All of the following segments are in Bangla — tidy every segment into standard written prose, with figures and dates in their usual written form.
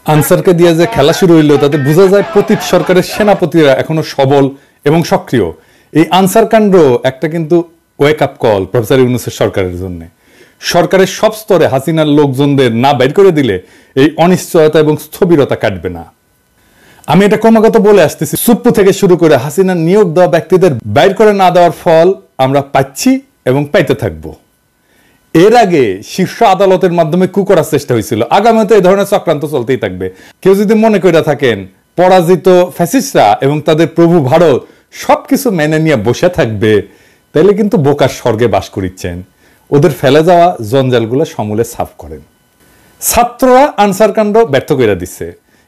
আনসারকে দিয়ে যে খেলা শুরু হইলো তাতে বোঝা যায় পতিত সরকারের সেনাপতিরা এখনো সবল এবং সক্রিয়। এই আনসার কাণ্ড একটা কিন্তু ওয়েক আপ কল প্রফেসর ইউনূসের সরকারের জন্য। সরকারের সব স্তরে হাসিনার লোকজনদের না বাইর করে দিলে এই অনিশ্চয়তা এবং স্থবিরতা কাটবে না। আমি এটা ক্রমাগত বলে আসতেছি, সুপ্পু থেকে শুরু করে হাসিনার নিয়োগ দেওয়া ব্যক্তিদের বাইর করে না দেওয়ার ফল আমরা পাচ্ছি এবং পাইতে থাকবো। এর আগে শীর্ষ আদালতের মাধ্যমে কু করার চেষ্টা হয়েছিল, আগামীতে এই ধরনের চক্রান্ত চলতেই থাকবে। কেউ যদি মনে করে থাকেন পরাজিত ফ্যাসিস্টরা এবং তাদের প্রভু ভারত সবকিছু মেনে নিয়ে বসে থাকবে, তাইলে কিন্তু বোকার স্বর্গে বাস করিচ্ছেন। ওদের ফেলে যাওয়া জঞ্জালগুলো সমূলে সাফ করেন। ছাত্ররা আনসার কাণ্ড ব্যর্থ করে দিচ্ছে,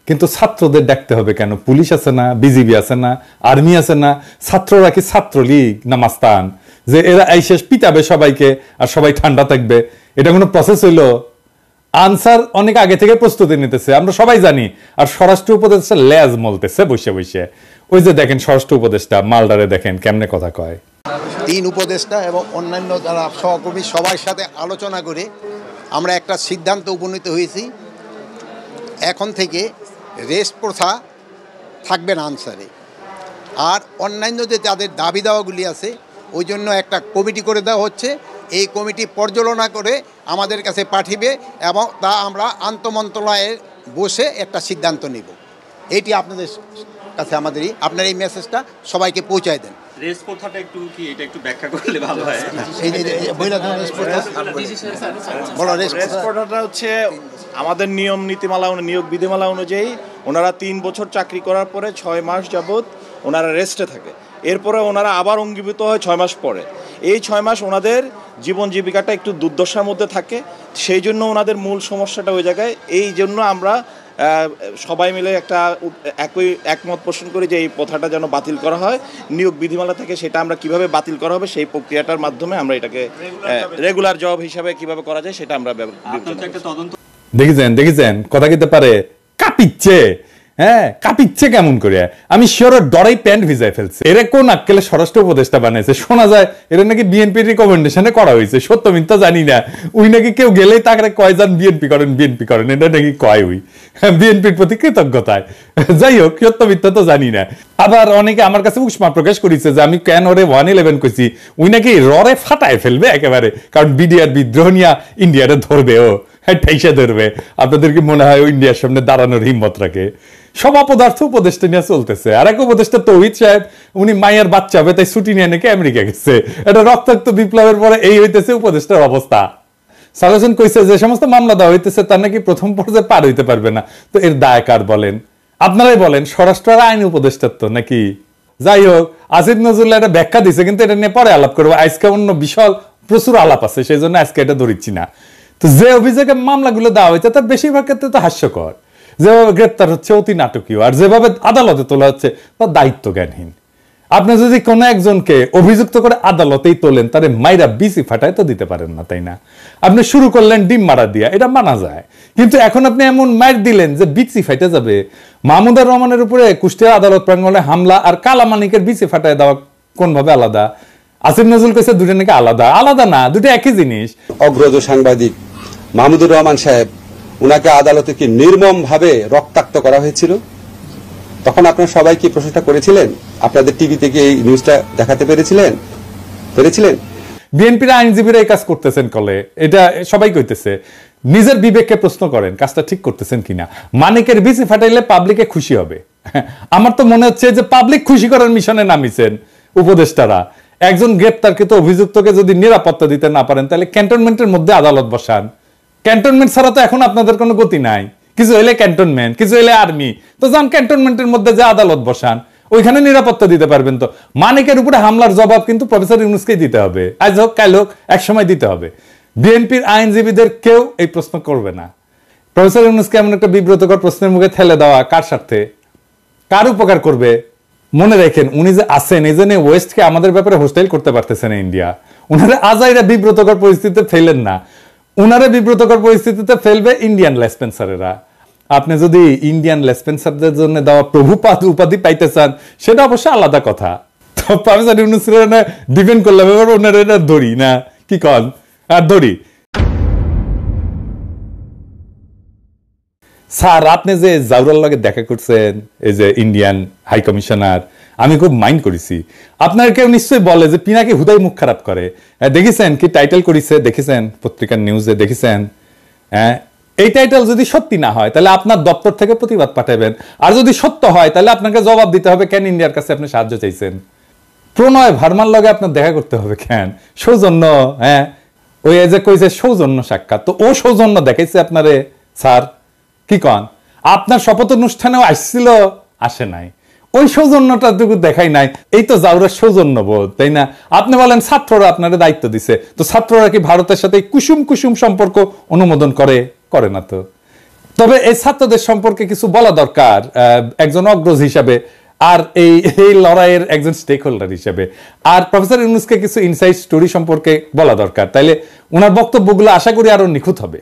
কিন্তু ছাত্রদের ডাকতে হবে কেন? পুলিশ আছে না, বিজিবি আছে না, আর্মি আছে না? ছাত্ররা কি ছাত্রলীগ না মাস্তান যে এরা এই শেষ পিটাবে সবাইকে আর সবাই ঠান্ডা থাকবে? এটা কোনো প্রসেস হইলো? আনসার অনেক আগে থেকে প্রস্তুতি নিতেছে, আমরা সবাই জানি। আর স্বরাষ্ট্র উপদেষ্টা লেজ মলতেছে বসে বসে। ওই যে দেখেন স্বরাষ্ট্র উপদেষ্টা মালদারে দেখেন কেমনে কথা কয়। 3 উপদেষ্টা এবং অন্যান্য যারা সহকর্মী সবার সাথে আলোচনা করে আমরা একটা সিদ্ধান্ত উপনীত হয়েছি, এখন থেকে রেস্ট প্রথা থাকবে না আনসারে। আর অন্যান্য যে তাদের দাবি দাওয়াগুলি আছে ওই জন্য একটা কমিটি করে দেওয়া হচ্ছে। এই কমিটি পর্যালোচনা করে আমাদের কাছে পাঠিয়ে এবং তা আমরা আন্তঃমন্ত্রণালয়ে বসে একটা সিদ্ধান্ত নেব। এইটি আপনাদের কাছে আমাদেরই আপনার এই মেসেজটা সবাইকে পৌঁছায় দেন। রেস্ট প্রথাটা একটু কি এটা একটু ব্যাখ্যা করলে ভালো হয়। রেস্ট প্রথাটা হচ্ছে আমাদের নিয়ম নীতিমালা নিয়োগ বিধিমালা অনুযায়ী ওনারা 3 বছর চাকরি করার পরে 6 মাস যাবত ওনারা রেস্টে থাকে। এরপরে ওনারা আবার অঙ্গীভূত হয় 6 মাস পরে। এই 6 মাস ওনাদের জীবন জীবিকাটা একটু দুর্দশার মধ্যে থাকে, সেই জন্য ওনাদের মূল সমস্যাটা ওই জায়গায়। এই জন্য আমরা সবাই মিলে একটা একমত পোষণ করি যে এই প্রথাটা যেন বাতিল করা হয়। নিয়োগ বিধিমালা থেকে সেটা আমরা কিভাবে বাতিল করা হবে সেই প্রক্রিয়াটার মাধ্যমে আমরা এটাকে রেগুলার জব হিসাবে কিভাবে করা যায় সেটা আমরা দেখেছেন কথা কিতে পারে কাঁপিচ্ছে। হ্যাঁ, কাঁপিচ্ছে কেমন করে? আমি শিওর ডরাই প্যান্ট ভিজাই ফেলছে। এরা কোন আক্কেলে স্বরাষ্ট্র উপদেষ্টা বানাইছে? শোনা যায় এরা নাকি বিএনপির রিকমেন্ডেশনে করা হয়েছে, সত্য মিথ্যা জানি না। উই নাকি কেউ গেলেই তাকে কয় যান বিএনপি করেন বিএনপি করেন, এটা নাকি কয় উই বিএনপির প্রতি কৃতজ্ঞতায়। যাই হোক, সত্য মিথ্যা তো জানি না। আবার অনেকে আমার কাছে উষ্মা প্রকাশ করেছে যে আমি কেন ওরে 111 কইছি, উই নাকি ররে ফাটায় ফেলবে একেবারে, কারণ বিডিআর বিদ্রোহ নিয়ে ইন্ডিয়ারে ধরবে, ও হ্যাঁ ঠাইসা ধরবে। আপনাদের কি মনে হয় ও ইন্ডিয়ার সামনে দাঁড়ানোর হিম্মত রাখে? সব অপদার্থ উপদেষ্টা নিয়ে চলতেছে। আর এক উপদেষ্টা তৌহিদ সাহেব, উনি মায়ের বাচ্চা হবে তাই ছুটি নিয়ে নাকি আমেরিকা গেছে। এটা রক্তাক্ত বিপ্লবের পরে এই হইতেছে উপদেষ্টার অবস্থা। সালেজন কইছে যে সমস্ত মামলা দেওয়া হইতেছে তার নাকি প্রথম পর্যায়ে পার হইতে পারবে না। তো এর দায় কার বলেন? আপনারাই বলেন। স্বরাষ্ট্র আইন উপদেষ্টার তো নাকি? যাই হোক, আসিফ নজরুল্লাহ এটা ব্যাখ্যা দিছে, কিন্তু এটা নিয়ে পরে আলাপ করবো। আজকে অন্য বিশাল প্রচুর আলাপ আছে, সেই জন্য আজকে এটা ধরিচ্ছি না। তো যে অভিযোগে মামলাগুলো দেওয়া হয়েছে তার বেশিরভাগ ক্ষেত্রে তো হাস্যকর। যেভাবে গ্রেপ্তার হচ্ছে অতি নাটকীয়, আর যেভাবে আদালতে তোলা হচ্ছে তার দায়িত্ব জ্ঞানহীন। আপনি যদি কোনো একজনকে অভিযুক্ত করে আদালতেই তোলেন, তারে মাইরা বিসি ফাটায় তো দিতে পারেন না, তাই না? আপনি শুরু করলেন ডিম মারা দিয়া, এটা মানা যায়। কিন্তু এখন আপনি এমন মার দিলেন যে বিসি ফাইটে যাবে। মাহমুদুর রহমানের উপরে কুষ্টিয়া আদালত প্রাঙ্গণে হামলা আর কালামানিকের বিসি ফাটায় দেওয়া কোনভাবে আলাদা? আসিফ নজরুল কইছে দুটো নাকি আলাদা। আলাদা না, দুটো একই জিনিস। অগ্রজ সাংবাদিক মাহমুদুর রহমান সাহেব, উনাকে আদালতে কি নির্মম ভাবে রক্তাক্ত করা হয়েছিল, তখন আপনারা সবাই কি প্রশ্নটা করেছিলেন? আপনাদের টিভিতে কি এই নিউজটা দেখাতে পেরেছিলেন? বিএনপির আইনজীবীরা এই কাজ করতেছেন কলে, এটা সবাই কইতেছে। নিজের বিবেককে প্রশ্ন করেন কাজটা ঠিক করতেছেন কিনা। মানিকের বিসি ফাটাইলে পাবলিকে খুশি হবে। আমার তো মনে হচ্ছে যে পাবলিক খুশি করার মিশনে নামিছেন উপদেষ্টারা। একজন গ্রেপ্তারকৃত অভিযুক্তকে যদি নিরাপত্তা দিতে না পারেন, তাহলে ক্যান্টনমেন্টের মধ্যে আদালত বসান। ক্যান্টনমেন্ট ছাড়া তো এখন আপনাদের কোনো গতি নাই। কিছু হইলে ক্যান্টনমেন্ট, কিছু হইলে আর্মি, তো যান ক্যান্টনমেন্টের মধ্যে যে আদালত বসান, ওইখানে নিরাপত্তা দিতে পারবেন। তো মানিকের উপরে হামলার জবাব কিন্তু প্রফেসর ইউনূসকেই দিতে হবে, আজ হোক কাল হোক, একসময় দিতে হবে। বিএনপির আইনজীবীদের কেউ এই প্রশ্ন করবে না। প্রফেসর ইউনূসকে এমন একটা বিব্রতকর প্রশ্নের মুখে ঠেলে দেওয়া কার স্বার্থে, কার উপকার করবে? মনে রাখেন, উনি যে আছেন এই জন্য ওয়েস্টকে আমাদের ব্যাপারে হোস্টাইল করতে পারতেছে না ইন্ডিয়া। উনারা আজাইরা বিব্রতকর পরিস্থিতিতে ফেলেন না, উনারা বিব্রতকর পরিস্থিতিতে ফেলবে ইন্ডিয়ান লেসপেন্সারেরা। আপনি যদি ইন্ডিয়ান লেসপেন্সারদের জন্য দেওয়া প্রভুপাদ উপাধি পাইতে চান, সেটা অবশ্য আলাদা কথা। তো প্রফেসর ইউনূসের ডিপেন্ড করলাম, এবার ওনারা এটা ধরি না, কি কন আর ধরি। স্যার আপনি যে জাউরার লগে দেখা করছেন, এই যে ইন্ডিয়ান হাই কমিশনার, আমি খুব মাইন্ড করেছি। আপনার কেউ নিশ্চয়ই বলে যে পিনাকি হুদাই মুখ খারাপ করে। দেখেছেন কি টাইটেল করেছে, দেখেছেন পত্রিকার নিউজে দেখেছেন? এই টাইটেল যদি সত্যি না হয় তাহলে আপনার দপ্তর থেকে প্রতিবাদ পাঠাবেন, আর যদি সত্য হয় তাহলে আপনাকে জবাব দিতে হবে কেন ইন্ডিয়ার কাছে আপনি সাহায্য চাইছেন। প্রণয় ভার্মার লগে আপনার দেখা করতে হবে কেন? সৌজন্য, ওই যে কইছে সৌজন্য সাক্ষাৎ, তো ও সৌজন্য দেখাইছে আপনারে স্যার? কি কন? আপনার শপথ অনুষ্ঠানেও আসছিল, আসে নাই, ওই সৌজন্যটা দেখাই নাই। এই তো জাউরার সৌজন্য বোধ, তাই না? আপনি বলেন ছাত্ররা আপনার দায়িত্ব দিছে, তো ছাত্ররা কি ভারতের সাথে কুসুম কুসুম সম্পর্ক অনুমোদন করে? করে না তো। তবে এই ছাত্রদের সম্পর্কে কিছু বলা দরকার একজন অগ্রজ হিসাবে, আর এই লড়াইয়ের একজন স্টেক হোল্ডার হিসেবে। আর প্রফেসর ইউনূসকে কিছু ইনসাইড স্টোরি সম্পর্কে বলা দরকার, তাইলে ওনার বক্তব্যগুলো আশা করি আরো নিখুঁত হবে।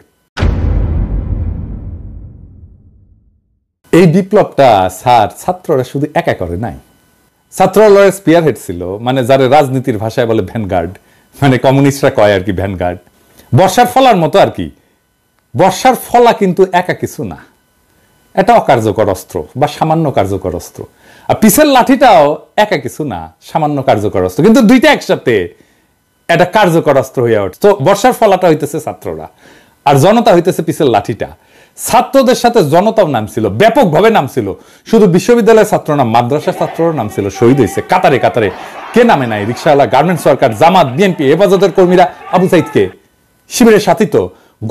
এই বিপ্লবটা স্যার ছাত্ররা শুধু একা করে নাই, ছাত্ররা লড়াই স্পিয়ার হেড ছিল, মানে যারা রাজনীতির ভাষায় বলে ভ্যানগার্ড, মানে কমিউনিস্টরা কয় আর কি ভ্যানগার্ড, বর্ষার ফলার মতো আর কি। বর্ষার ফলা কিন্তু একা কিছু না, এটা অকার্যকর অস্ত্র বা সামান্য কার্যকর অস্ত্র। আর পিসের লাঠিটাও একা কিছু না, সামান্য কার্যকর অস্ত্র, কিন্তু দুইটা একসাথে এটা কার্যকর অস্ত্র হয়ে ওঠে। তো বর্ষার ফলাটা হইতেছে ছাত্ররা, আর জনতা হইতেছে পিসের লাঠিটা। ছাত্রদের সাথে জনতাও নামছিল, ব্যাপকভাবে নামছিল। শুধু বিশ্ববিদ্যালয়ের ছাত্র না, মাদ্রাসার ছাত্ররা নামছিল, শহীদ হয়েছে কাতারে কাতারে। কে নামে নাই? রিকশাওয়ালা, গার্মেন্টস ওয়ার্কার, জামাত, বিএনপি, হেফাজতের কর্মীরা, আবু সাইদকে শিবিরের সাথী। তো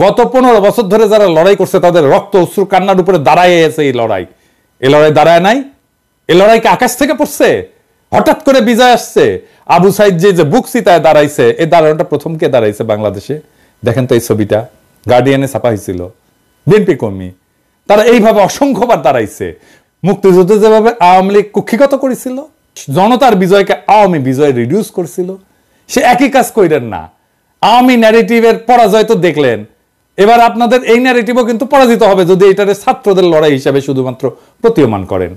গত 15 বছর ধরে যারা লড়াই করছে তাদের রক্ত অশ্রু কান্নার উপরে দাঁড়ায় আছে এই লড়াই। এই লড়াই দাঁড়ায় নাই, এই লড়াইকে আকাশ থেকে পড়ছে, হঠাৎ করে বিজয় আসছে। আবু সাইদ যে বুক চিতায় দাঁড়াইছে, এই দাঁড়ানোটা প্রথম কে দাঁড়াইছে বাংলাদেশে? দেখেন তো এই ছবিটা, গার্ডিয়ানে ছাপা হয়েছিল, বিএনপি কর্মী। তারা এইভাবে অসংখ্যবার দাঁড়াইছে। মুক্তিযুদ্ধে যেভাবে আওয়ামী লীগ কুক্ষিগত করেছিল, জনতার বিজয়কে আওয়ামী বিজয় রিডিউস করছিল, সে একই কাজ কইরেন না। আওয়ামী ন্যারেটিভের পরাজয় তো দেখলেন, এবার আপনাদের এই ন্যারেটিভও কিন্তু পরাজিত হবে যদি এটারে ছাত্রদের লড়াই হিসাবে শুধুমাত্র প্রতীয়মান করেন।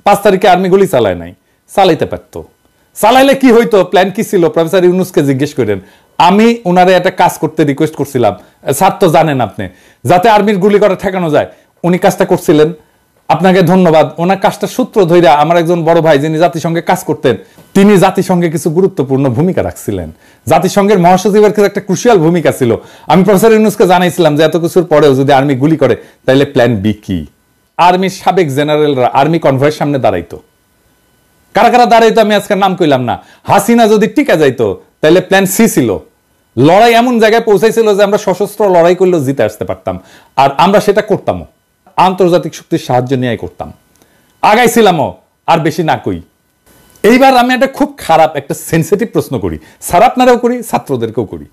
5 তারিখে আর্মি গুলি চালায় নাই, চালাইতে পারত। চালাইলে কি হইতো, প্ল্যান কি ছিল? প্রফেসর ইউনূসকে জিজ্ঞেস করেন। আমি ওনারে একটা কাজ করতে রিকোয়েস্ট করছিলাম, স্যার তো জানেন আপনি, যাতে আর্মির গুলি করে ঠেকানো যায়। উনি কাজটা করছিলেন, আপনাকে ধন্যবাদ। ওনার কাজটা সূত্র ধইরা আমার একজন বড় ভাই যিনি জাতিসংঘে কাজ করতেন, তিনি জাতিসংঘে কিছু গুরুত্বপূর্ণ ভূমিকা রাখছিলেন। জাতিসংঘের মহাসচিবের ক্ষেত্রে একটা ক্রুশিয়াল ভূমিকা ছিল। আমি প্রফেসর ইউনূসকে জানাইছিলাম যে এত কিছুর পরেও যদি আর্মি গুলি করে তাহলে প্ল্যান বি কি? আর্মির সাবেক জেনারেলরা আর্মি কনভয়ের সামনে দাঁড়াইতো। কারা কারা দাঁড়াইতো আমি আজকে নাম কইলাম না। হাসিনা যদি টিকা যাইতো তাহলে প্ল্যান সি ছিল। লড়াই এমন জায়গায় পৌঁছাইছিল যে আমরা সশস্ত্র লড়াই করলেও জিতে আসতে পারতাম, আর আমরা সেটা করতামও, আন্তর্জাতিক শক্তির সাহায্য নিয়ে করতাম, আগাইছিলামও। আর বেশি না কই। এইবার আমি একটা খুব খারাপ একটা সেন্সিটিভ প্রশ্ন করি, স্যার আপনারাও করি, ছাত্রদেরকেও করি,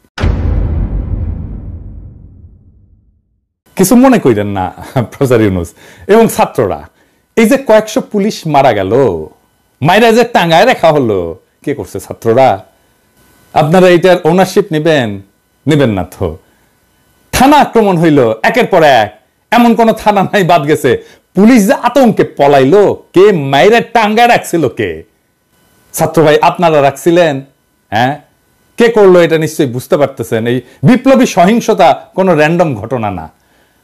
কিছু মনে করেন না প্রফেসর ইউনূস এবং ছাত্ররা। এই যে কয়েকশো পুলিশ মারা গেল, মাইরা যে টাঙ্গায় রাখা হলো, কে করছে? ছাত্ররা। আপনারা এটার ওনারশিপ নেবেন? নেবেন না তো। থানা আক্রমণ হইল একের পর এক, এমন কোন থানা নাই বাদ গেছে। পুলিশ যে আতঙ্কে পলাইলো, কে মাইরা টাঙ্গায় রাখছিল? কে? ছাত্র ভাই আপনারা রাখছিলেন? হ্যাঁ, কে করলো এটা নিশ্চয়ই বুঝতে পারতেছেন। এই বিপ্লবী সহিংসতা কোনো র্যান্ডম ঘটনা না,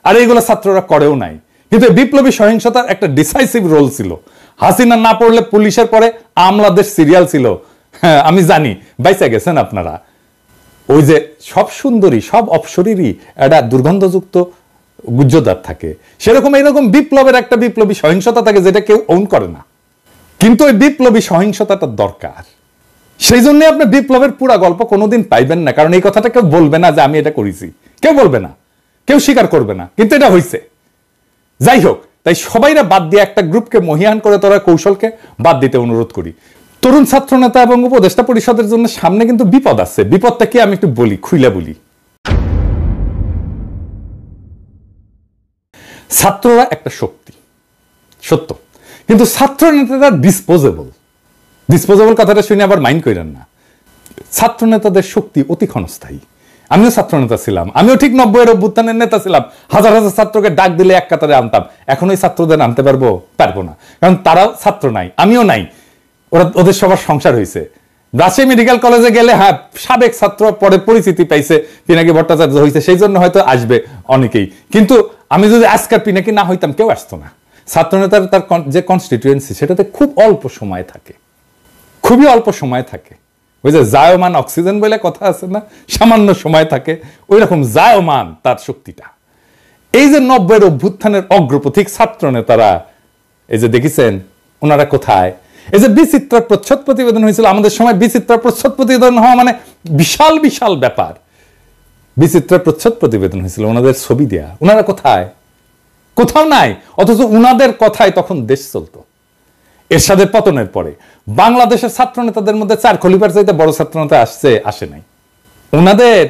আর এইগুলো ছাত্ররা করেও নাই। কিন্তু বিপ্লবী সহিংসতার একটা ডিসাইসিভ রোল ছিল। হাসিনা না পড়লে পুলিশের পরে আমলাদের সিরিয়াল ছিল। হ্যাঁ আমি জানি, বাইসা গেছেন আপনারা। ওই যে সব সুন্দরী সব অপসরীরই একটা দুর্গন্ধযুক্ত গুজ্জদার থাকে, সেরকম এইরকম বিপ্লবের একটা বিপ্লবী সহিংসতা থাকে যেটা কেউ ওন করে না, কিন্তু ওই বিপ্লবী সহিংসতাটা দরকার। সেই জন্য আপনি বিপ্লবের পুরা গল্প কোনোদিন পাইবেন না, কারণ এই কথাটা কেউ বলবে না যে আমি এটা করেছি, কেউ বলবে না, কেউ স্বীকার করবে না, কিন্তু এটা হয়েছে। যাই হোক, তাই সবাইরা বাদ দিয়ে একটা গ্রুপকে মহিয়ান করে তোরা কৌশলকে বাদ দিতে অনুরোধ করি। তরুণ ছাত্র নেতা এবং উপদেষ্টা পরিষদের জন্য সামনে কিন্তু বিপদ আছে। বিপদটা কি আমি একটু বলি, খুইলা বলি। ছাত্ররা একটা শক্তি, সত্য, কিন্তু ছাত্র নেতারা ডিসপোজেবল। ডিসপোজেবল কথাটা শুনে আবার মাইন্ড করেন না। ছাত্র নেতাদের শক্তি অতি ক্ষণস্থায়ী। আমিও ছাত্র নেতা ছিলাম, আমিও ঠিক 90-এর অভ্যুত্থানের নেতা ছিলাম। হাজার হাজার ছাত্রকে ডাক দিলে এক কাতারে আনতাম। এখন ওই ছাত্রদের আনতে পারবো না, কারণ তারাও ছাত্র নাই, আমিও নাই। ওদের সবার সংসার হয়েছে। রাজশাহী মেডিকেল কলেজে গেলে হ্যাঁ সাবেক ছাত্র পরে পরিচিতি পাইছে, পিনাকি ভট্টাচার্য হয়েছে, সেই জন্য হয়তো আসবে অনেকেই, কিন্তু আমি যদি আজকার পিনাকি না হইতাম কেউ আসতো না। ছাত্রনেতার তার যে কনস্টিটিউয়েন্সি সেটাতে খুব অল্প সময় থাকে, খুবই অল্প সময় থাকে। ওই যে জায়মান অক্সিজেন বলে কথা আছে না, সামান্য সময় থাকে, ওই রকম জায়মান তার শক্তিটা। এই যে 90-এর অভ্যুত্থানের অগ্রপথিক ছাত্র নেতারা, এই যে দেখেছেন ওনারা কোথায়, এই যে বিচিত্রা প্রচ্ছদ প্রতিবেদন হয়েছিল আমাদের সময়, বিচিত্রা প্রচ্ছদ প্রতিবেদন হওয়া মানে বিশাল বিশাল ব্যাপার। বিচিত্রা প্রচ্ছদ প্রতিবেদন হয়েছিল, ওনাদের ছবি দেয়া, ওনারা কোথায়? কোথাও নাই। অথচ উনাদের কথায় তখন দেশ চলতো। এরশাদের পতনের পরে বাংলাদেশের ছাত্র নেতাদের মধ্যে 4 খলিফার চাইতে বড় ছাত্র নেতা আসে নাই। ওনাদের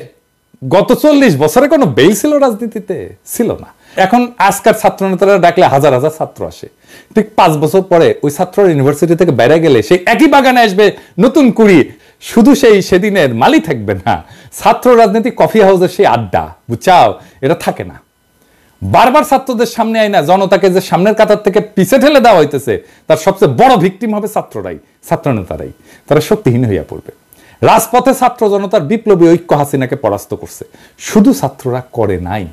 গত 40 বছরে কোনো বেল ছিল রাজনীতিতে? ছিল না। এখন আজকার ছাত্র নেতারা ডাকলে হাজার হাজার ছাত্র আসে। ঠিক 5 বছর পরে ওই ছাত্র ইউনিভার্সিটি থেকে বাইরে গেলে সেই একই বাগানে আসবে নতুন কুড়ি। শুধু সেই সেদিনের মালি থাকবে না, ছাত্র রাজনীতি কফি হাউসের সেই আড্ডা, বুঝাও, এটা থাকে না। বারবার ছাত্রদের সামনে আইনা জনতাকে যে সামনের কাতার থেকে পিছে ঠেলে দেওয়া হইতেছে, তার সবচেয়ে বড় ভিকটিম হবে ছাত্ররাই, ছাত্র নেতারাই। তারা শক্তিহীন হইয়া পড়বে। রাজপথে ছাত্র জনতার বিপ্লবী ঐক্য হাসিনাকে পরাস্ত করছে, শুধু ছাত্ররা করে নাই।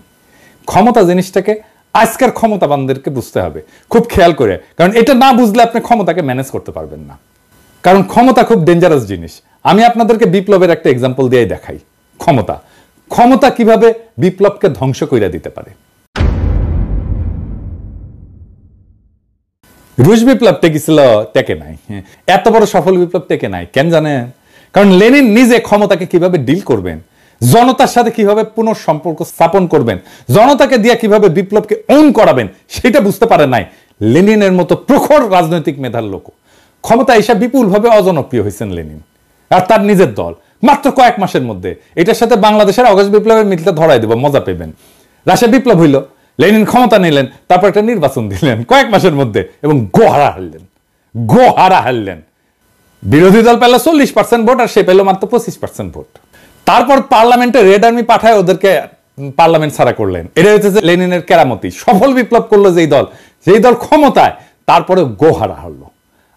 ক্ষমতা জিনিসটাকে আজকের ক্ষমতাবানদেরকে বুঝতে হবে খুব খেয়াল করে, কারণ এটা না বুঝলে আপনি ক্ষমতাকে ম্যানেজ করতে পারবেন না। কারণ ক্ষমতা খুব ডেঞ্জারাস জিনিস। আমি আপনাদেরকে বিপ্লবের একটা এক্সাম্পল দিয়ে দেখাই। ক্ষমতা কিভাবে বিপ্লবকে ধ্বংস করে দিতে পারে। রুশ বিপ্লব টেকেছিল, টেকে নাই। এত বড় সফল বিপ্লব টেকে নাই কেন জানেন? কারণ লেনিন নিজে ক্ষমতাকে কিভাবে ডিল করবেন, জনতার সাথে কিভাবে পুনঃসম্পর্ক স্থাপন করবেন, জনতাকে দিয়ে কিভাবে বিপ্লবকে ওন করাবেন, সেটা বুঝতে পারে নাই লেনিনের মতো প্রখর রাজনৈতিক মেধার লোক। ক্ষমতা এসে বিপুলভাবে অজনপ্রিয় হয়েছেন লেনিন আর তার নিজের দল মাত্র কয়েক মাসের মধ্যে। এটার সাথে বাংলাদেশের অগস্ট বিপ্লবের মিলটা ধরাই দেব, মজা পেবেন। রাশিয়া বিপ্লব হইল, লেনিন ক্ষমতা নিলেন, তারপর একটা নির্বাচন দিলেন কয়েক মাসের মধ্যে এবং গোহারা হারলেন। বিরোধী দল পেল 40% ভোট আর সে পেল মাত্র 25% ভোট। তারপর পার্লামেন্টে রেড আর্মি পাঠায় ওদেরকে পার্লামেন্ট ছাড়া করলেন। এটা হচ্ছে লেনিনের কেরামতি। সফল বিপ্লব করলো যেই দল ক্ষমতায়, তারপরে গোহারা হারলো।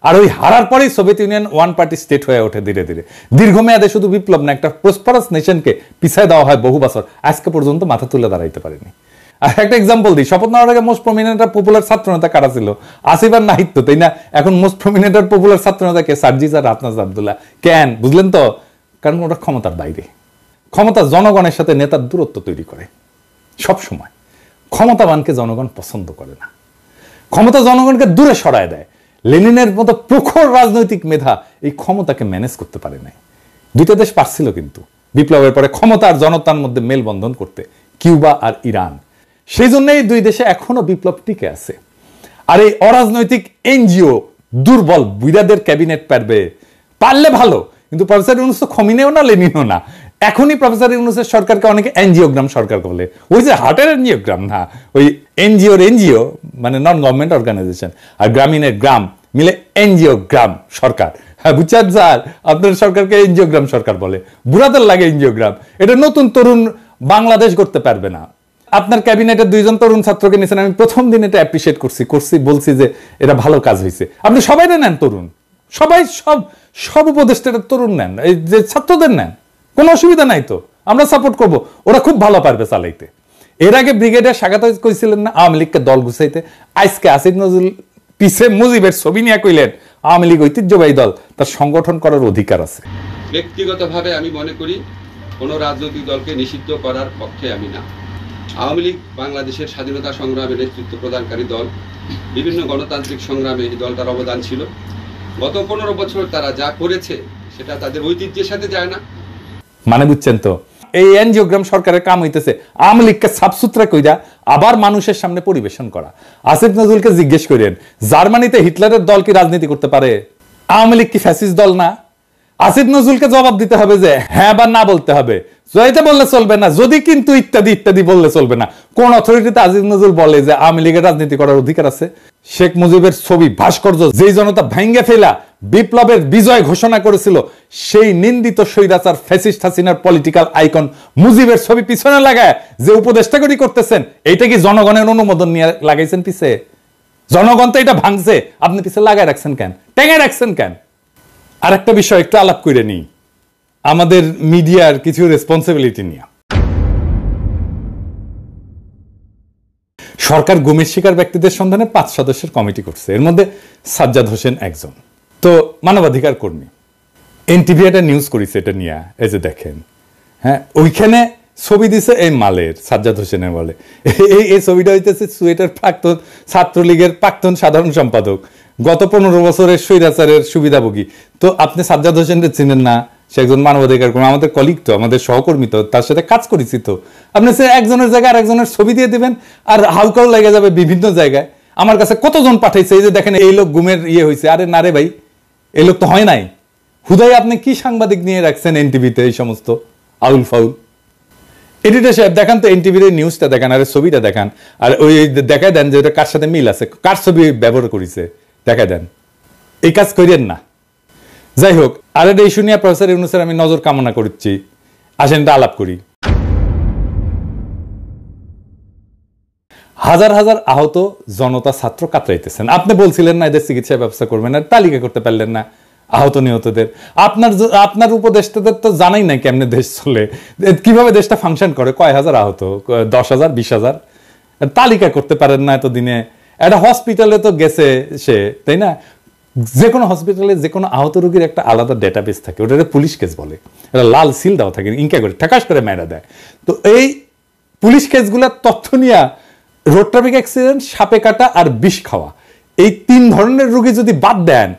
আর ওই হারার পরেই Soviet union one party state হয়ে ওঠে ধীরে ধীরে। দীর্ঘমেয়াদে শুধু বিপ্লব না, একটা প্রসপারাস নেশনকে পিছায় দেওয়া হয় বহু বছর, আজকে পর্যন্ত মাথা তুলে দাঁড়াইতে পারেনি। আর একটা এক্সাম্পল দিই, শপথ নেওয়ার আগে মোস্ট প্রমিনেন্ট আর পপুলার ছাত্র নেতা কারা ছিল? আসিফ আর নাহিদ তো, তাই না? এখন মোস্ট প্রমিনেন্ট আর পপুলার ছাত্র নেতা কে? সার্জিস আর রাফনাজ আব্দুল্লাহ। কেন বুঝলেন তো? কারণ ওরা ক্ষমতার বাইরে। ক্ষমতা জনগণের সাথে নেতার দূরত্ব তৈরি করে সব সময়। ক্ষমতাবানকে জনগণ পছন্দ করে না, ক্ষমতা জনগণকে দূরে সরায় দেয়। লেনিনের মতো প্রখর রাজনৈতিক মেধা এই ক্ষমতাকে ম্যানেজ করতে পারে নাই। দুইটা দেশ পারছিল কিন্তু বিপ্লবের পরে ক্ষমতা আর জনতার মধ্যে মেলবন্ধন করতে, কিউবা আর ইরান। সেই জন্য এই দুই দেশে এখনো বিপ্লব টিকে আছে। আর এই অরাজনৈতিক এনজিও দুর্বল বুইরাদের ক্যাবিনেট পারলে ভালো, কিন্তু প্রফেসর ইউনূস তো খমিনেও না, লেনিনও না। এখনই প্রফেসর ইউনূসের সরকারকে অনেকে এনজিওগ্রাম সরকার বলে। ওই যে হার্টের এনজিওগ্রাম না, ওই এনজিও মানে নন গভর্নমেন্ট অর্গানাইজেশন, আর গ্রামীণের গ্রাম মিলে এনজিওগ্রাম সরকার। হ্যাঁ বুঝছেন স্যার, আপনার সরকারকে এনজিওগ্রাম সরকার বলে। বুড়াদের লাগে এনজিওগ্রাম। এটা নতুন তরুণ বাংলাদেশ করতে পারবে না। আপনার ক্যাবিনেটে 2 জন তরুণ ছাত্রকে নিয়েছেন, আমি প্রথম দিন এটা অ্যাপ্রিসিয়েট করছি, বলছি যে এটা ভালো কাজ হয়েছে। আপনি সবাই নেন তরুণ, সবাই সব উপদেষ্টারা তরুণ নেন, এই যে ছাত্রদের নেন, কোনো অসুবিধা নাই তো, আমরা সাপোর্ট করব। ওরা খুব ভালো পারবে চালাইতে। এর আগে ব্রিগেডিয়ার স্বাগত কইছিলেন না আওয়ামী লীগকে দল গুছাইতে, আজকে আসিফ নজরুল পিছে মুজিবের ছবি নিয়ে কইলেন আওয়ামী লীগ ঐতিহ্যবাহী দল, তার সংগঠন করার অধিকার আছে। ব্যক্তিগতভাবে আমি মনে করি কোনো রাজনৈতিক দলকে নিষিদ্ধ করার পক্ষে আমি না। আওয়ামী লীগ বাংলাদেশের স্বাধীনতা সংগ্রামে নেতৃত্ব প্রদানকারী দল। বিভিন্ন গণতান্ত্রিক সংগ্রামে এই দলটার অবদান ছিল। গত 15 বছর তারা যা করেছে সেটা তাদের ঐতিহ্যের সাথে যায় না। মানে বুঝছেন তো, এই এনজিওগ্রাম সরকারের কাম হইতেছে আওয়ামী লীগকে সাফসুতরা কইরা আবার মানুষের সামনে পরিবেশন করা। আসিফ নজরুলকে জিজ্ঞেস করেন, জার্মানিতে হিটলারের দল কি রাজনীতি করতে পারে? আওয়ামী লীগ কি ফ্যাসিস্ট দল না? আসিফ নজরুলকে জবাব দিতে হবে যে হ্যাঁ বা না বলতে হবে। জয়তে বললে চলবে না, যদি কিন্তু ইত্যাদি ইত্যাদি বললে চলবে না। কোন অথরিটিতে আসিফ নজরুল বলে যে আওয়ামী লীগের রাজনীতি করার অধিকার আছে? শেখ মুজিবের ছবি ভাস্কর্য যেই জনতা ভাঙ্গে ফেলা বিপ্লবের বিজয় ঘোষণা করেছিল, সেই নিন্দিত স্বৈরাচার ফ্যাসিস্ট হাসিনার পলিটিক্যাল আইকন মুজিবের ছবি পিছনে লাগায় যে উপদেষ্টাগিরি করতেছেন, এইটা কি জনগণের অনুমোদন নিয়ে লাগাইছেন পিছে? জনগণ তো এটা ভাঙছে, আপনি পিছে লাগাই রাখছেন কেন, টেঙে রাখছেন কেন? আর একটা বিষয় একটু আলাপ করে নিই, আমাদের মিডিয়ার কিছু রেসপন্সিবিলিটি নিয়ে। সরকার গুমের শিকার ব্যক্তিদের সন্ধানে 5 সদস্যের কমিটি করছে, এর মধ্যে সাজ্জাদ হোসেন একজন। তো মানবাধিকার কর্মী এনটিভি একটা নিউজ করেছে এটা নিয়ে, এই যে দেখেন, হ্যাঁ ওইখানে ছবি দিছে এই মালের, সাজ্জাদ হোসেনের বলে এই ছবিটা হইতেছে সুয়েটার প্রাক্তন ছাত্রলীগের প্রাক্তন সাধারণ সম্পাদক, গত 15 বছরের স্বৈরাচারের সুবিধাভোগী। তো আপনি সাজ্জাদ হোসেনকে চিনেন না? সে একজন মানবাধিকার কর্মী, আমাদের কলিগ তো, আমাদের সহকর্মী তো, তার সাথে কাজ করেছি তো। আপনি সে একজনের জায়গায় আরেকজনের ছবি দিয়ে দিবেন আর হাউকাও লেগে যাবে বিভিন্ন জায়গায়। আমার কাছে কতজন পাঠাইছে, এই যে দেখেন এই লোক গুমের ইয়ে হয়েছে। আরে না রে ভাই, এই লোক তো হয় নাই। হুদাই আপনি কি সাংবাদিক নিয়ে রাখছেন এনটিভিতে এই সমস্ত আউল ফাউল? এডিটর সাহেব দেখান তো এনটিভির এই নিউজটা দেখান, আর ছবিটা দেখান, আর ওই দেখায় দেন যে এটা কার সাথে মিল আছে, কার ছবি ব্যবহার করেছে দেখায় দেন। এই কাজ করেন না। যাই হোক, আর এটা ইস্যু নিয়ে প্রফেসর ইউনূসের আমি নজর কামনা করছি। আসেন এটা আলাপ করি। হাজার হাজার আহত জনতা ছাত্র কাতরাইতেছেন। আপনি বলছিলেন না এদের চিকিৎসা ব্যবস্থা করবেন, আর তালিকা করতে পারলেন না আহত নিহতদের। আপনার উপদেষ্টাদের তো জানাই নাই কেমনে দেশ চলে, কিভাবে দেশটা ফাংশন করে, কয় হাজার আহত, 10,000 20,000, তালিকা করতে পারেন না এতদিনে। একটা হসপিটালে তো গেছে সে, তাই না? যে কোনো হসপিটালে যে কোনো আহত রোগীর একটা আলাদা ডেটাবেস থাকে, ওটা পুলিশ কেস বলে, এটা লাল সিল দেওয়া থাকে, ইনকা করে ঠাকাস করে মেয়েরা দেয়। তো এই পুলিশ কেসগুলোর তথ্য নিয়ে রোড ট্রাফিক অ্যাক্সিডেন্ট, সাপে কাটা আর বিষ খাওয়া, এই 3 ধরনের রোগী যদি বাদ দেন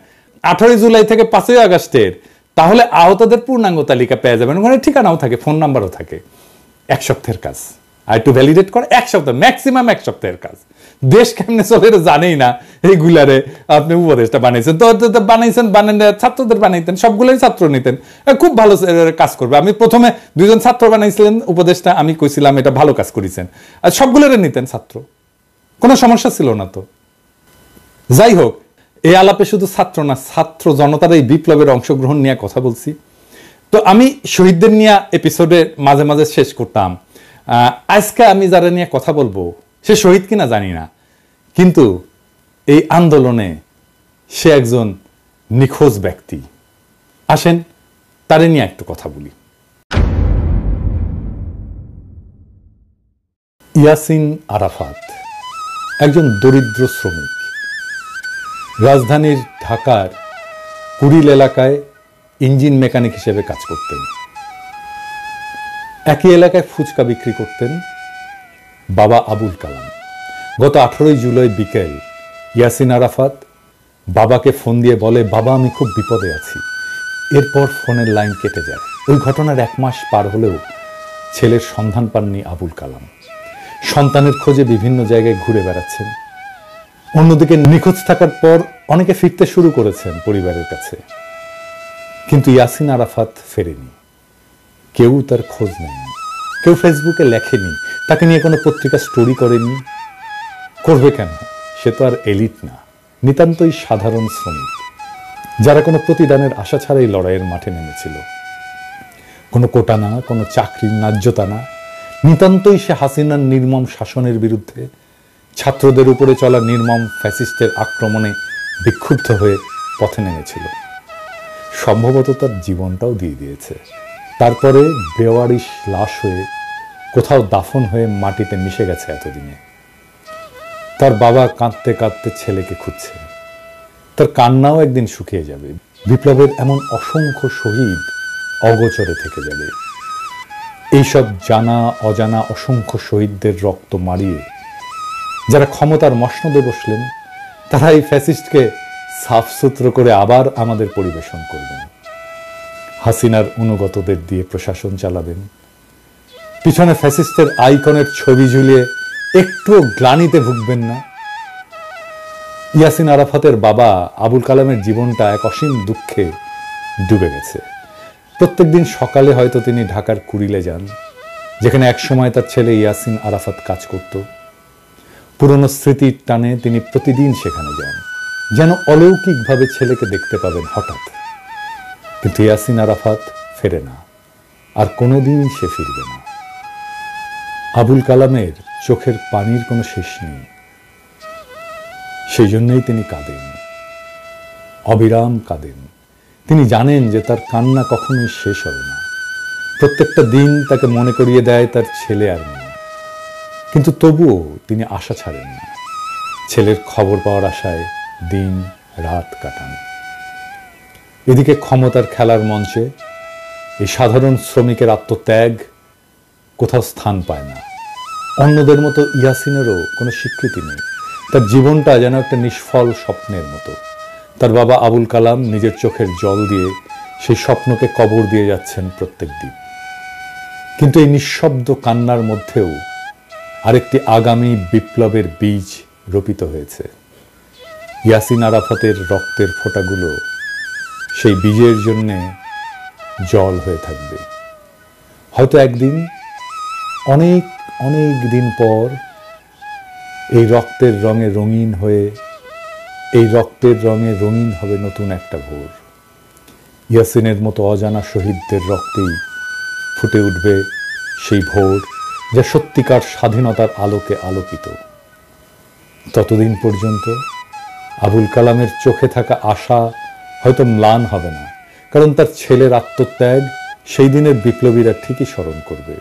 18 জুলাই থেকে 5 আগস্টের, তাহলে আহতদের পূর্ণাঙ্গ তালিকা পেয়ে যাবেন। ওখানে ঠিকানাও থাকে, ফোন নাম্বারও থাকে। 1 সপ্তাহের কাজ, আর একটু ভ্যালিডেট করে 1 সপ্তাহ, ম্যাক্সিমাম 1 সপ্তাহের কাজ। দেশ কেমনে চলে এটা জানেই না, এইগুলারে আপনি উপদেশটা বানাইছেন। তো বানাইছেন, বানান ছাত্রদের বানাইতেন, সবগুলোই ছাত্র নিতেন, খুব ভালো কাজ করবে। আমি প্রথমে 2 জন ছাত্র বানাইছিলেন উপদেশটা, আমি কইছিলাম এটা ভালো কাজ করেছেন, আর সবগুলোরে নিতেন ছাত্র, কোনো সমস্যা ছিল না। তো যাই হোক, এই আলাপে শুধু ছাত্র না, ছাত্র জনতার এই বিপ্লবের অংশগ্রহণ নিয়ে কথা বলছি। তো আমি শহীদদের নিয়ে এপিসোডে মাঝে মাঝে শেষ করতাম। আজকে আমি যারা নিয়ে কথা বলবো সে শহীদ কিনা জানি না, কিন্তু এই আন্দোলনে সে একজন নিখোঁজ ব্যক্তি। আসেন তারে নিয়ে একটু কথা বলি। ইয়াসিন আরাফাত একজন দরিদ্র শ্রমিক, রাজধানীর ঢাকার কুড়িল এলাকায় ইঞ্জিন মেকানিক হিসেবে কাজ করতেন। একই এলাকায় ফুচকা বিক্রি করতেন বাবা আবুল কালাম। গত 18 জুলাই বিকেল ইয়াসিন আরাফাত বাবাকে ফোন দিয়ে বলে, বাবা আমি খুব বিপদে আছি। এরপর ফোনের লাইন কেটে যায়। ওই ঘটনার 1 মাস পার হলেও ছেলের সন্ধান পাননি আবুল কালাম। সন্তানের খোঁজে বিভিন্ন জায়গায় ঘুরে বেড়াচ্ছেন। অন্যদিকে নিখোঁজ থাকার পর অনেকে ফিরতে শুরু করেছেন পরিবারের কাছে, কিন্তু ইয়াসিন আরাফাত ফেরেনি। কেউ তার খোঁজ নেয়নি, কেউ ফেসবুকে লেখেনি, তাকে নিয়ে কোনো পত্রিকা স্টোরি করেনি। করবে কেন? সে তো আর এলিট না, নিতান্তই সাধারণ শ্রমিক, যারা কোনো প্রতিদানের আশা ছাড়াই লড়াইয়ের মাঠে নেমেছিল। কোনো কোটা না, কোনো চাকরির ন্যায্যতা না, নিতান্তই সে হাসিনার নির্মম শাসনের বিরুদ্ধে, ছাত্রদের উপরে চলা নির্মম ফ্যাসিস্টের আক্রমণে বিক্ষুব্ধ হয়ে পথে নেমেছিল। সম্ভবত তার জীবনটাও দিয়ে দিয়েছে। তারপরে বেওয়ারিশ লাশ হয়ে কোথাও দাফন হয়ে মাটিতে মিশে গেছে এতদিনে। তার বাবা কাঁদতে কাঁদতে ছেলেকে খুঁজছে। তার কান্নাও একদিন শুকিয়ে যাবে। বিপ্লবের এমন অসংখ্য শহীদ অগোচরে থেকে যাবে। এইসব জানা অজানা অসংখ্য শহীদদের রক্ত মারিয়ে যারা ক্ষমতার মসনদে বসলেন, তারা এই ফ্যাসিস্টকে সাফসুতরো করে আবার আমাদের পরিবেশন করবেন। হাসিনার অনুগতদের দিয়ে প্রশাসন চালাবেন। পিছনে ফ্যাসিস্টের আইকনের ছবি ঝুলিয়ে একটুও গ্লানিতে ভুগবেন না। ইয়াসিন আরাফাতের বাবা আবুল কালামের জীবনটা এক অসীম দুঃখে ডুবে গেছে। প্রত্যেকদিন সকালে হয়তো তিনি ঢাকার কুড়িলে যান, যেখানে একসময় তার ছেলে ইয়াসিন আরাফাত কাজ করত। পুরনো স্মৃতির টানে তিনি প্রতিদিন সেখানে যান, যেন অলৌকিকভাবে ছেলেকে দেখতে পাবেন হঠাৎ। কিন্তু ইয়াসিন আরাফাত ফেরে না, আর কোনোদিন সে ফিরবে না। আবুল কালামের চোখের পানির কোনো শেষ নেই, সেই জন্যই তিনি কাঁদেন, অবিরাম কাঁদেন। তিনি জানেন যে তার কান্না কখনোই শেষ হবে না। প্রত্যেকটা দিন তাকে মনে করিয়ে দেয় তার ছেলে আর মেয়ে। কিন্তু তবুও তিনি আশা ছাড়েন না। ছেলের খবর পাওয়ার আশায় দিন রাত কাটান। এদিকে ক্ষমতার খেলার মঞ্চে এই সাধারণ শ্রমিকের আত্মত্যাগ কোথাও স্থান পায় না। অন্যদের মতো ইয়াসিনেরও কোনো স্বীকৃতি নেই। তার জীবনটা যেন একটা নিষ্ফল স্বপ্নের মতো। তার বাবা আবুল কালাম নিজের চোখের জল দিয়ে সেই স্বপ্নকে কবর দিয়ে যাচ্ছেন প্রত্যেক দিন। কিন্তু এই নিঃশব্দ কান্নার মধ্যেও আরেকটি আগামী বিপ্লবের বীজ রোপিত হয়েছে। ইয়াসিন আরাফাতের রক্তের ফোঁটাগুলো সেই বীজের জন্যে জল হয়ে থাকবে। হয়তো একদিন, অনেক অনেক দিন পর, এই রক্তের রঙে রঙিন হয়ে, এই রক্তের রঙে রঙিন হবে নতুন একটা ভোর। ইয়াসিনের মতো অজানা শহীদদের রক্তেই ফুটে উঠবে সেই ভোর, যা সত্যিকার স্বাধীনতার আলোকে আলোকিত। ততদিন পর্যন্ত আবুল কালামের চোখে থাকা আশা হয়তো ম্লান হবে না, কারণ তার ছেলের আত্মত্যাগ সেই দিনের বিপ্লবীরা ঠিকই স্মরণ করবে,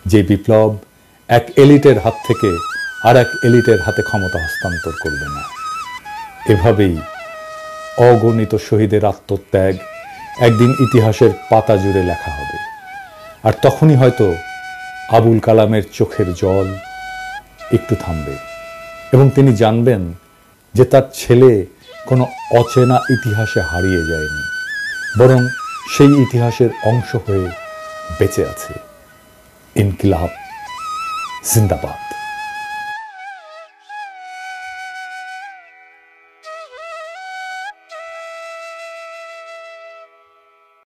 যে বিপ্লব এক এলিটের হাত থেকে আর এক এলিটের হাতে ক্ষমতা হস্তান্তর করবে না। এভাবেই অগণিত শহীদের আত্মত্যাগ একদিন ইতিহাসের পাতা জুড়ে লেখা হবে। আর তখনই হয়তো আবুল কালামের চোখের জল একটু থামবে এবং তিনি জানবেন যে তার ছেলে কোনো অচেনা ইতিহাসে হারিয়ে যায়নি, বরং সেই ইতিহাসের অংশ হয়ে বেঁচে আছে। ইনকিলাব জিন্দাবাদ।